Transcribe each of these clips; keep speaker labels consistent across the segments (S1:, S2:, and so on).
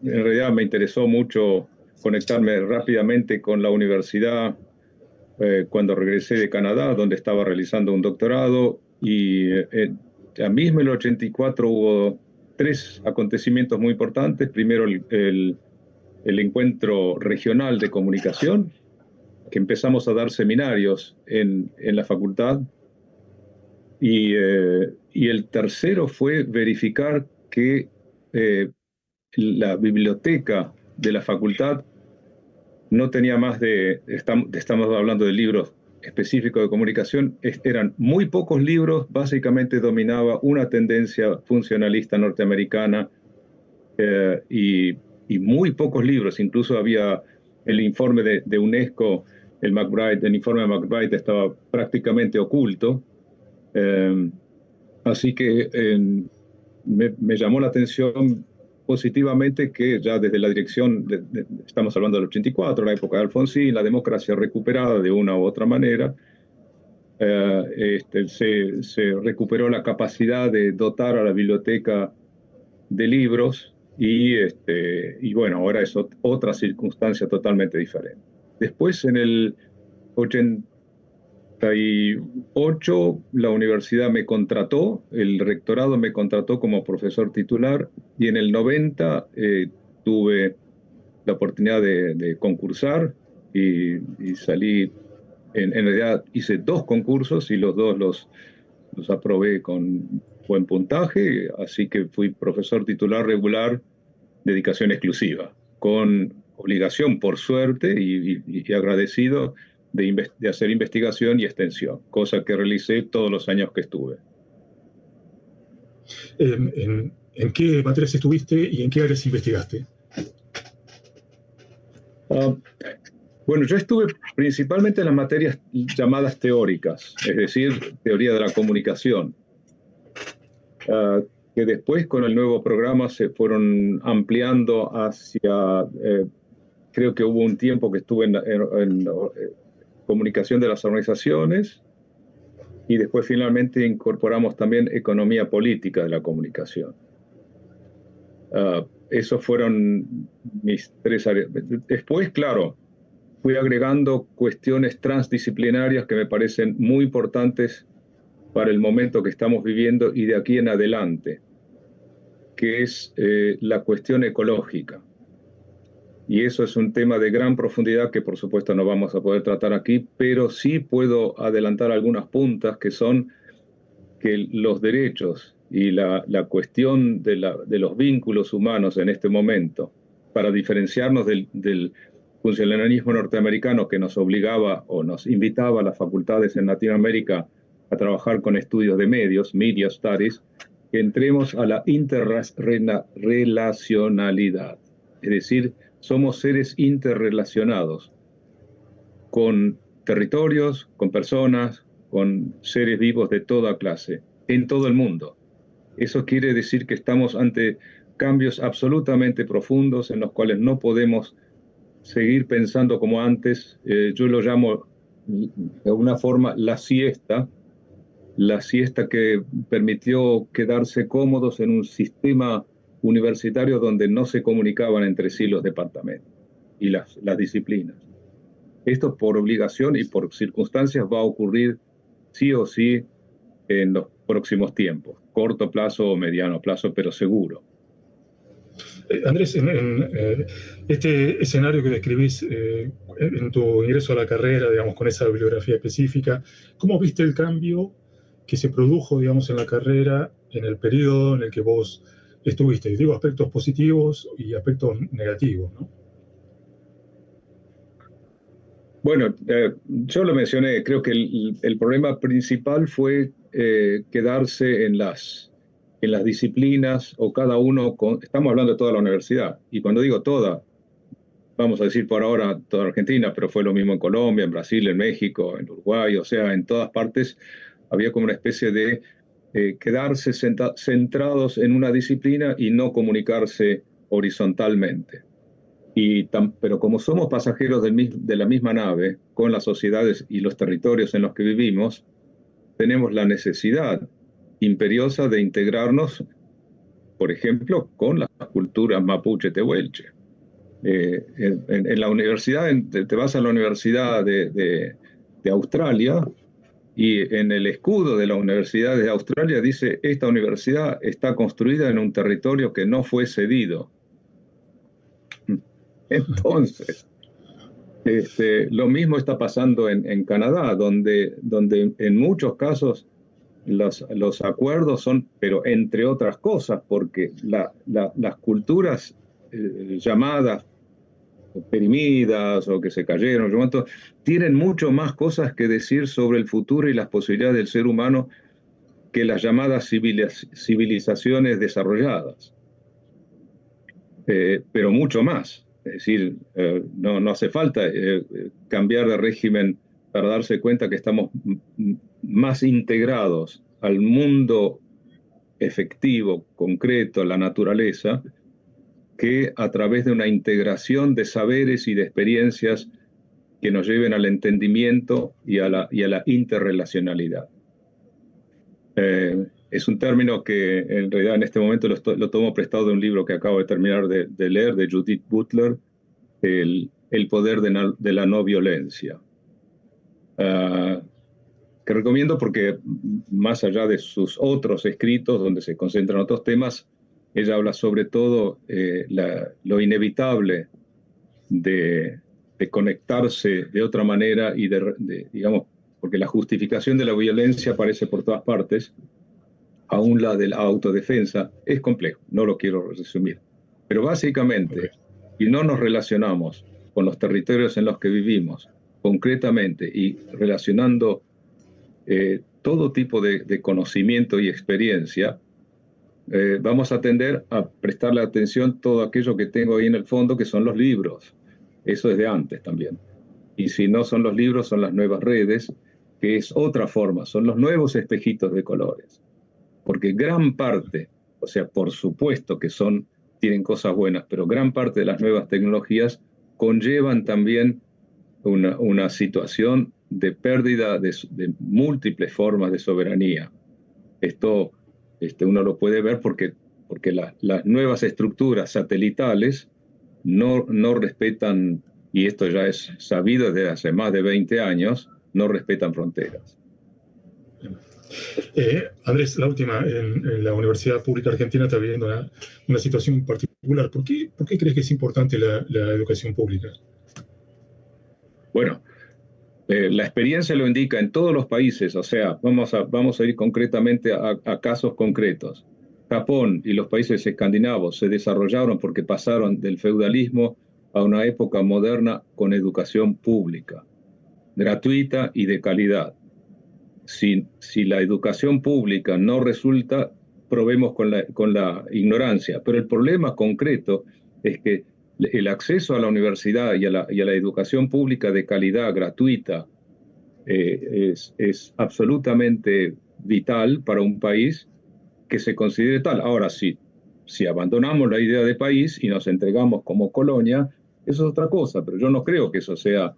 S1: en realidad me interesó mucho conectarme rápidamente con la universidad cuando regresé de Canadá, donde estaba realizando un doctorado, y ya mismo en el 84 hubo tres acontecimientos muy importantes. Primero, el encuentro regional de comunicación, que empezamos a dar seminarios en la facultad, y el tercero fue verificar que la biblioteca de la facultad no tenía más estamos hablando de libros específicos de comunicación, eran muy pocos libros, básicamente dominaba una tendencia funcionalista norteamericana, y muy pocos libros. Incluso había el informe de UNESCO, el informe de McBride estaba prácticamente oculto. Eh, Así que me llamó la atención positivamente que ya desde la dirección, estamos hablando del 84, la época de Alfonsín, la democracia recuperada de una u otra manera, se recuperó la capacidad de dotar a la biblioteca de libros, y bueno, ahora es otra circunstancia totalmente diferente. Después, en el 88, la universidad me contrató, el rectorado me contrató como profesor titular, y en el 90 tuve la oportunidad de concursar, y salí, en realidad hice dos concursos y los dos los aprobé con buen puntaje, así que fui profesor titular regular, dedicación exclusiva, con obligación, por suerte, y agradecido de hacer investigación y extensión, cosa que realicé todos los años que estuve.
S2: ¿En qué materias estuviste y en qué áreas investigaste?
S1: Bueno, yo estuve principalmente en las materias llamadas teóricas, es decir, teoría de la comunicación, que después con el nuevo programa se fueron ampliando hacia, creo que hubo un tiempo que estuve en comunicación de las organizaciones, y después finalmente incorporamos también economía política de la comunicación. Esos fueron mis tres áreas. Después, claro, fui agregando cuestiones transdisciplinarias que me parecen muy importantes para el momento que estamos viviendo y de aquí en adelante, que es la cuestión ecológica. Y eso es un tema de gran profundidad que por supuesto no vamos a poder tratar aquí, pero sí puedo adelantar algunas puntas, que son que los derechos y la cuestión de los vínculos humanos en este momento, para diferenciarnos del funcionalismo norteamericano que nos obligaba o nos invitaba a las facultades en Latinoamérica a trabajar con estudios de medios, media studies, que entremos a la interrelacionalidad. Es decir, somos seres interrelacionados con territorios, con personas, con seres vivos de toda clase, en todo el mundo. Eso quiere decir que estamos ante cambios absolutamente profundos en los cuales no podemos seguir pensando como antes. Yo lo llamo de alguna forma la siesta que permitió quedarse cómodos en un sistema universitario donde no se comunicaban entre sí los departamentos y las disciplinas. Esto por obligación y por circunstancias va a ocurrir sí o sí en los próximos tiempos, corto plazo o mediano plazo, pero seguro.
S2: Andrés, este escenario que describís en tu ingreso a la carrera, digamos, con esa bibliografía específica, ¿cómo viste el cambio que se produjo, digamos, en la carrera en el periodo en el que vos estuviste? Digo, aspectos positivos y aspectos negativos, ¿no?
S1: Bueno, yo lo mencioné, creo que el problema principal fue quedarse en las disciplinas, o cada uno, estamos hablando de toda la universidad, y cuando digo toda, vamos a decir por ahora toda Argentina, pero fue lo mismo en Colombia, en Brasil, en México, en Uruguay, o sea, en todas partes había como una especie de quedarse centrados en una disciplina y no comunicarse horizontalmente. Pero como somos pasajeros de la misma nave, con las sociedades y los territorios en los que vivimos, tenemos la necesidad imperiosa de integrarnos por ejemplo, con las culturas mapuche tehuelche. En la universidad, te vas a la Universidad de Australia, y en el escudo de la Universidad de Australia dice: esta universidad está construida en un territorio que no fue cedido. Entonces, lo mismo está pasando en Canadá, donde en muchos casos los acuerdos son, pero entre otras cosas, porque las culturas llamadas oprimidas o que se cayeron, tienen mucho más cosas que decir sobre el futuro y las posibilidades del ser humano que las llamadas civilizaciones desarrolladas. Pero mucho más. Es decir, no hace falta cambiar de régimen para darse cuenta que estamos más integrados al mundo efectivo, concreto, la naturaleza, que a través de una integración de saberes y de experiencias que nos lleven al entendimiento y a la interrelacionalidad. Es un término que en realidad en este momento lo tomo prestado de un libro que acabo de terminar de leer, de Judith Butler, El poder de la no violencia, que recomiendo porque más allá de sus otros escritos donde se concentran otros temas, ella habla sobre todo lo inevitable de conectarse de otra manera y digamos, porque la justificación de la violencia aparece por todas partes, aún la de la autodefensa. Es complejo, no lo quiero resumir. Pero básicamente, si no nos relacionamos con los territorios en los que vivimos, concretamente, y relacionando todo tipo de conocimiento y experiencia, vamos a tender a prestarle atención a todo aquello que tengo ahí en el fondo, que son los libros. Eso es de antes también. Y si no son los libros, son las nuevas redes, que es otra forma, son los nuevos espejitos de colores. Porque gran parte, o sea, por supuesto que tienen cosas buenas, pero gran parte de las nuevas tecnologías conllevan también una situación de pérdida de múltiples formas de soberanía. Esto uno lo puede ver porque las nuevas estructuras satelitales no respetan, y esto ya es sabido desde hace más de 20 años, no respetan fronteras.
S2: Andrés, la última, en la Universidad Pública Argentina está viviendo una situación particular. ¿Por qué crees que es importante la educación pública?
S1: Bueno, la experiencia lo indica en todos los países, o sea, vamos a ir concretamente a casos concretos. Japón y los países escandinavos se desarrollaron porque pasaron del feudalismo a una época moderna con educación pública, gratuita y de calidad. Si la educación pública no resulta, probemos con la ignorancia. Pero el problema concreto es que el acceso a la universidad y a la educación pública de calidad, gratuita, es absolutamente vital para un país que se considere tal. Ahora, si abandonamos la idea de país y nos entregamos como colonia, eso es otra cosa, pero yo no creo que eso sea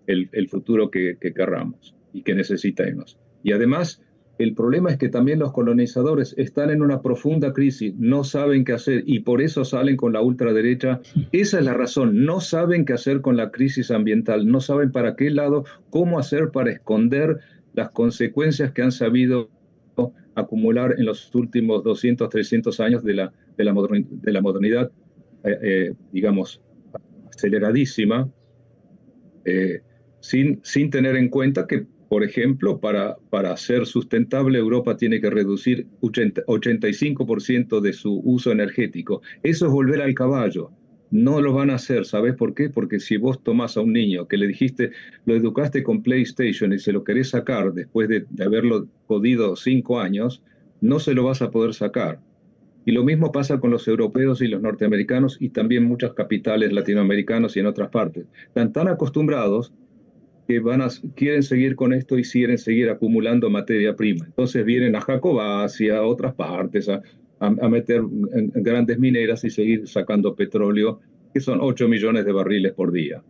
S1: el futuro que querramos y que necesitemos. Y además, el problema es que también los colonizadores están en una profunda crisis, no saben qué hacer y por eso salen con la ultraderecha. Esa es la razón, no saben qué hacer con la crisis ambiental, no saben para qué lado, cómo hacer para esconder las consecuencias que han sabido acumular en los últimos 200, 300 años de la modernidad, digamos, aceleradísima, sin tener en cuenta que, por ejemplo, para ser sustentable, Europa tiene que reducir 85% de su uso energético. Eso es volver al caballo. No lo van a hacer, ¿sabes por qué? Porque si vos tomás a un niño que le dijiste, lo educaste con PlayStation y se lo querés sacar después de haberlo jodido 5 años, no se lo vas a poder sacar. Y lo mismo pasa con los europeos y los norteamericanos y también muchas capitales latinoamericanas y en otras partes. Están tan acostumbrados que quieren seguir con esto y quieren seguir acumulando materia prima. Entonces vienen a Jacobás y a otras partes a meter en grandes mineras y seguir sacando petróleo, que son 8 millones de barriles por día.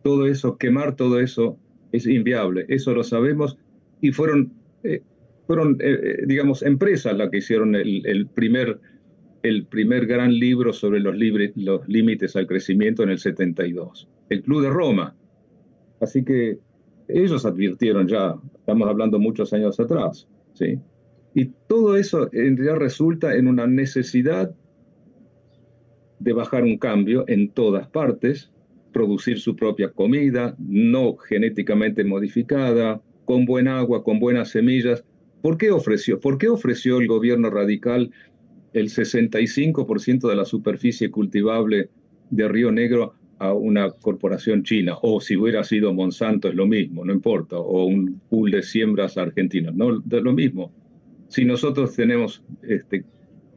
S1: Todo eso, quemar todo eso es inviable, eso lo sabemos, y fueron digamos, empresas las que hicieron el primer el primer gran libro sobre los límites al crecimiento en el 72, el Club de Roma. Así que ellos advirtieron ya, estamos hablando muchos años atrás, ¿sí? Y todo eso en realidad resulta en una necesidad de bajar un cambio en todas partes, producir su propia comida, no genéticamente modificada, con buen agua, con buenas semillas. ¿Por qué ofreció el gobierno radical el 65% de la superficie cultivable de Río Negro a una corporación china? O si hubiera sido Monsanto es lo mismo, no importa, o un pool de siembras argentinas, no, es lo mismo. Si nosotros tenemos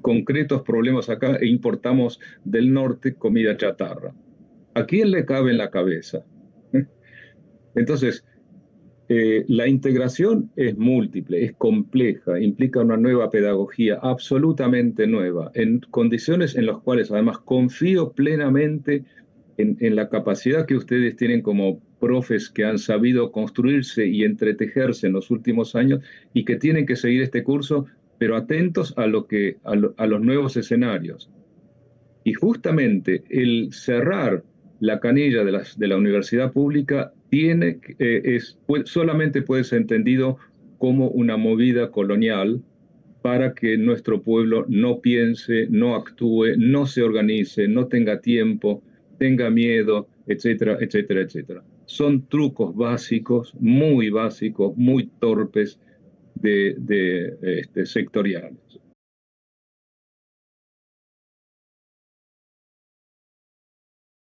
S1: concretos problemas acá e importamos del norte comida chatarra, ¿a quién le cabe en la cabeza? Entonces, la integración es múltiple, es compleja, implica una nueva pedagogía absolutamente nueva, en condiciones en las cuales además confío plenamente en la capacidad que ustedes tienen como profes que han sabido construirse y entretejerse en los últimos años y que tienen que seguir este curso, pero atentos a los nuevos escenarios. Y justamente el cerrar la canilla de la universidad pública solamente puede ser entendido como una movida colonial para que nuestro pueblo no piense, no actúe, no se organice, no tenga tiempo, tenga miedo, etcétera, etcétera, etcétera. Son trucos básicos, muy torpes sectoriales.